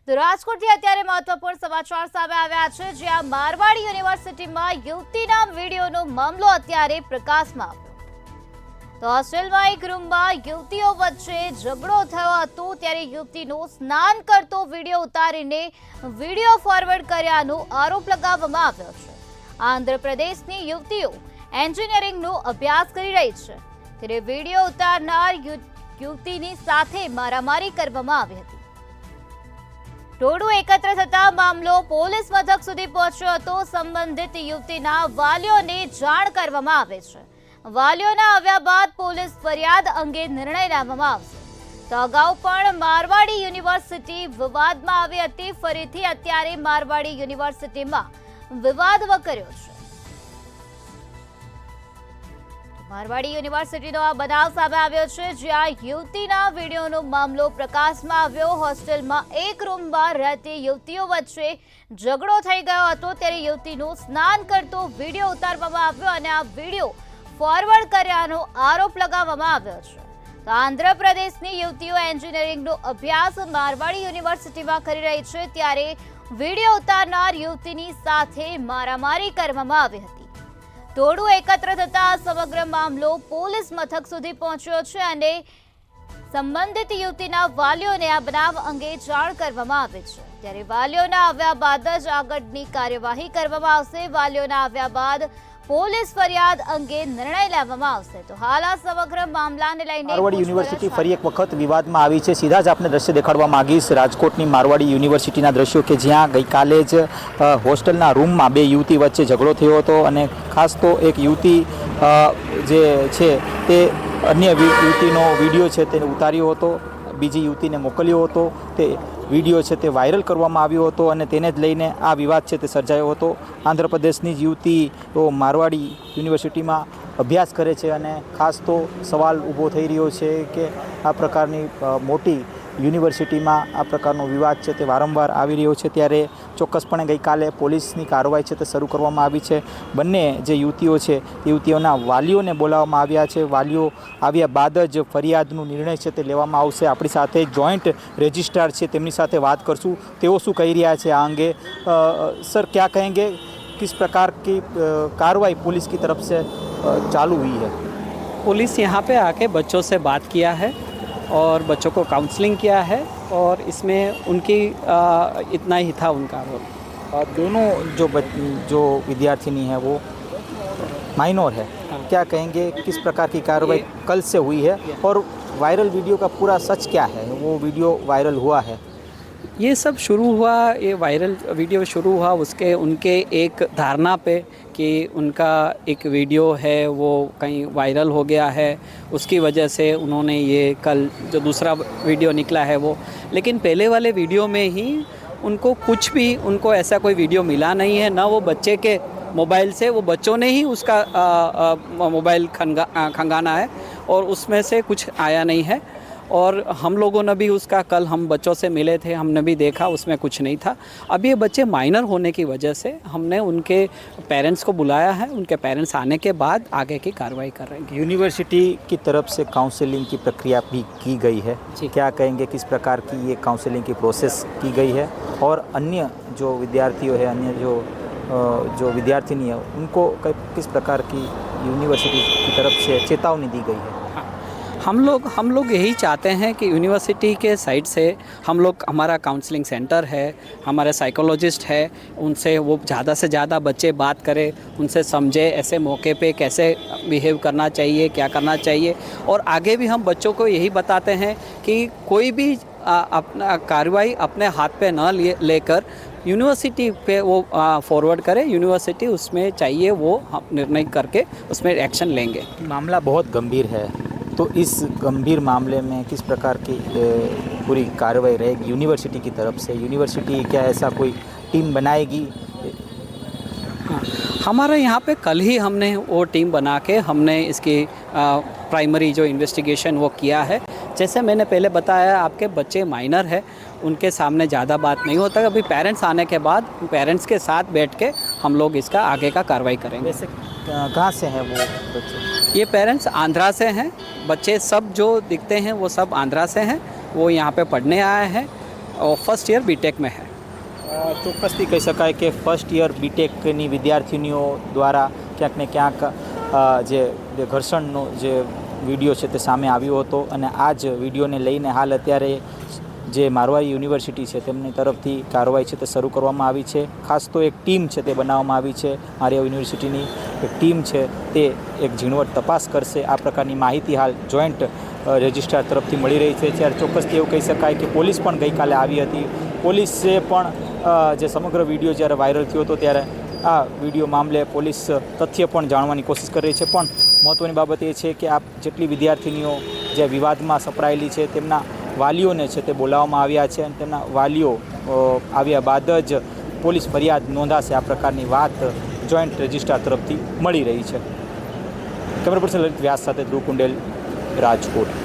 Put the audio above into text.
તો રાજકોટથી અત્યારે મહત્વપૂર્ણ સમાચાર સામે આવ્યા છે, જ્યાં મારવાડી યુનિવર્સિટીમાં યુવતીના વિડીયોનો મામલો અત્યારે પ્રકાશમાં આવ્યો। તો હોસ્ટેલમાં એક રૂમમાં યુવતીઓ વચ્ચે ઝઘડો થયો હતો, ત્યારે યુવતીનો સ્નાન કરતો વિડીયો ઉતારીને વિડીયો ફોરવર્ડ કર્યાનો આરોપ લગાવવામાં આવ્યો છે। આંધ્રપ્રદેશની યુવતીઓ એન્જિનિયરિંગનો અભ્યાસ કરી રહી છે, ત્યારે વિડીયો ઉતારનાર યુવતીની સાથે મારામારી કરવામાં આવી હતી। ટોળું એકત્ર થતા મામલો પોલીસ મથક સુધી પહોંચ્યો હતો। સંબંધિત યુવતીના વાલીઓને જાણ કરવામાં આવે છે। વાલીઓના આવ્યા બાદ પોલીસ ફરિયાદ અંગે નિર્ણય લેવામાં આવશે। તો અગાઉ પણ મારવાડી યુનિવર્સિટી વિવાદમાં આવી હતી, ફરીથી અત્યારે મારવાડી યુનિવર્સિટીમાં વિવાદ વકર્યો છે। મારવાડી યુનિવર્સિટીનો આ બનાવ સામે આવ્યો છે, જ્યાં યુવતીના વિડીયોનો મામલો પ્રકાશમાં આવ્યો। હોસ્ટેલમાં એક રૂમમાં રહેતી યુવતીઓ વચ્ચે ઝઘડો થઈ ગયો હતો, ત્યારે યુવતીનું સ્નાન કરતો વિડીયો ઉતારવામાં આવ્યો અને આ વિડીયો ફોરવર્ડ કર્યાનો આરોપ લગાવવામાં આવ્યો છે। તો આંધ્રપ્રદેશની યુવતીઓ એન્જિનિયરિંગનો અભ્યાસ મારવાડી યુનિવર્સિટીમાં કરી રહી છે, ત્યારે વિડીયો ઉતારનાર યુવતીની સાથે મારામારી કરવામાં આવી હતી। ટોળું એકત્ર થતા સમગ્ર મામલો પોલીસ મથક સુધી પહોંચ્યો છે અને સંબંધિત યુવતીના વાલીઓને આ બનાવ અંગે જાણ કરવામાં આવી છે। ત્યારે વાલીઓના આવ્યા બાદ જ આગળની કાર્યવાહી કરવામાં આવશે। વાલીઓના આવ્યા બાદ પોલીસ ફરિયાદ અંગે નિર્ણય લેવામાં આવશે। તો હાલ આ સમગ્ર મામલાને લઈને મારવાડી યુનિવર્સિટી ફરી એક વખત વિવાદમાં આવી છે। સીધા જ આપને દ્રશ્ય દેખાડવા માંગીશ રાજકોટની મારવાડી યુનિવર્સિટીના દ્રશ્યો કે જ્યાં ગઈકાલે જ હોસ્ટેલના રૂમમાં બે યુવતી વચ્ચે ઝઘડો થયો હતો અને ખાસ તો એક યુવતી જે છે તે અન્ય યુવતીનો વિડીયો છે તેને ઉતાર્યો હતો, બીજી યુવતીને મોકલ્યો હતો। તે વિડીયો છે તે વાયરલ કરવામાં આવ્યો હતો અને તેને જ લઈને આ વિવાદ છે તે સર્જાયો હતો। આંધ્રપ્રદેશની જ યુવતીઓ મારવાડી યુનિવર્સિટીમાં અભ્યાસ કરે છે અને ખાસ તો સવાલ ઊભો થઈ રહ્યો છે કે આ પ્રકારની મોટી યુનિવર્સિટીમાં આ પ્રકારનો વિવાદ છે તે વારંવાર આવી રહ્યો છે, ત્યારે ચોક્કસપણે ગઈકાલે પોલીસની કાર્યવાહી છે તે શરૂ કરવામાં આવી છે। બંને જે યુવતીઓ છે યુવતીઓના વાલીઓને બોલાવવામાં આવ્યા છે। વાલીઓ આવ્યા બાદ જ ફરિયાદનો નિર્ણય છે તે લેવામાં આવશે। આપણી સાથે જોઈન્ટ રજિસ્ટ્રાર છે, તેમની સાથે વાત કરશું, તેઓ શું કહી રહ્યા છે આ અંગે। સર, क्या कहेंगे, किस प्रकार की कार्रवाई पुलिस की तरफ से चालू हुई है? पुलिस यहाँ पे आके बच्चों से बात किया है और बच्चों को काउंसलिंग किया है और इसमें उनकी इतना ही था उनका रोल। दोनों जो विद्यार्थिनी है वो माइनर है, क्या कहेंगे किस प्रकार की कार्रवाई कल से हुई है और वायरल वीडियो का पूरा सच क्या है? वो वीडियो वायरल हुआ है, ये सब शुरू हुआ, ये वायरल वीडियो शुरू हुआ उसके उनके एक धारणा पे कि उनका एक वीडियो है वो कहीं वायरल हो गया है, उसकी वजह से उन्होंने ये कल जो दूसरा वीडियो निकला है वो, लेकिन पहले वाले वीडियो में ही उनको कुछ भी उनको ऐसा कोई वीडियो मिला नहीं है, ना वो बच्चे के मोबाइल से, वो बच्चों ने ही उसका मोबाइल खंगाना है और उसमें से कुछ आया नहीं है। और हम लोगों ने भी उसका कल हम बच्चों से मिले थे, हमने भी देखा उसमें कुछ नहीं था। अब ये बच्चे माइनर होने की वजह से हमने उनके पेरेंट्स को बुलाया है, उनके पेरेंट्स आने के बाद आगे की कार्रवाई कर रहे हैं। यूनिवर्सिटी की तरफ से काउंसलिंग की प्रक्रिया भी की गई है, क्या कहेंगे किस प्रकार की ये काउंसलिंग की प्रोसेस की गई है और अन्य जो विद्यार्थियों है, अन्य जो विद्यार्थिनी है, उनको किस प्रकार की यूनिवर्सिटी की तरफ से चेतावनी दी गई है? हम लोग यही चाहते हैं कि यूनिवर्सिटी के साइड से हम लोग, हमारा काउंसलिंग सेंटर है, हमारे साइकोलॉजिस्ट है, उनसे वो ज़्यादा से ज़्यादा बच्चे बात करें, उनसे समझे ऐसे मौके पे कैसे बिहेव करना चाहिए, क्या करना चाहिए। और आगे भी हम बच्चों को यही बताते हैं कि कोई भी अपना कार्रवाई अपने हाथ पे न लेकर यूनिवर्सिटी पे वो फॉरवर्ड करें, यूनिवर्सिटी उसमें चाहिए वो निर्णय करके उसमें एक्शन लेंगे। मामला बहुत गंभीर है, तो इस गंभीर मामले में किस प्रकार की पूरी कार्रवाई रहेगी यूनिवर्सिटी की तरफ से? यूनिवर्सिटी क्या ऐसा कोई टीम बनाएगी? हाँ, हमारे यहाँ पे कल ही हमने वो टीम बना के हमने इसकी प्राइमरी जो इन्वेस्टिगेशन वो किया है। जैसे मैंने पहले बताया, आपके बच्चे माइनर है, उनके सामने ज़्यादा बात नहीं होता। अभी पेरेंट्स आने के बाद पेरेंट्स के साथ बैठ के हम लोग इसका आगे का कार्रवाई करेंगे। वैसे कहाँ से हैं वो बच्चे? ये पेरेंट्स आंध्रा से हैं, बच्चे सब जो दिखते हैं वो सब आंध्रा से हैं, वो यहाँ पे पढ़ने आए हैं और फर्स्ट ईयर बीटेक में है। ચોક્કસથી કહી શકાય કે ફર્સ્ટ યર બીટેકની વિદ્યાર્થીનીઓ દ્વારા ક્યાંક ને ક્યાંક જે ઘર્ષણનો જે વિડીયો છે તે સામે આવ્યો હતો અને આ જ વિડીયોને લઈને હાલ અત્યારે જે મારવાડી યુનિવર્સિટી છે તેમની તરફથી કાર્યવાહી છે તે શરૂ કરવામાં આવી છે. ખાસ તો એક ટીમ છે તે બનાવવામાં આવી છે. મારવાડી યુનિવર્સિટીની એક ટીમ છે તે એક ઝીણવટ તપાસ કરશે. આ પ્રકારની માહિતી હાલ જોઈન્ટ રજિસ્ટ્રાર તરફથી મળી રહી છે. ત્યારે ચોક્કસથી એવું કહી શકાય કે પોલીસ પણ ગઈકાલે આવી હતી. પોલીસે પણ જે સમગ્ર વિડીયો જ્યારે વાયરલ થયો હતો ત્યારે આ વિડીયો મામલે પોલીસ તથ્ય પણ જાણવાની કોશિશ કરી રહી છે. પણ મહત્ત્વની બાબત એ છે કે આ જેટલી વિદ્યાર્થીનીઓ જે વિવાદમાં સપડાયેલી છે તેમના વાલીઓને છે તે બોલાવવામાં આવ્યા છે અને તેમના વાલીઓ આવ્યા બાદ જ પોલીસ ફરિયાદ નોંધાશે. આ પ્રકારની વાત જોઈન્ટ રજિસ્ટ્રાર તરફથી મળી રહી છે. કેમેરા પર્સન લલિત વ્યાસ સાથે ધ્રુવ કુંડેલ, રાજકોટ.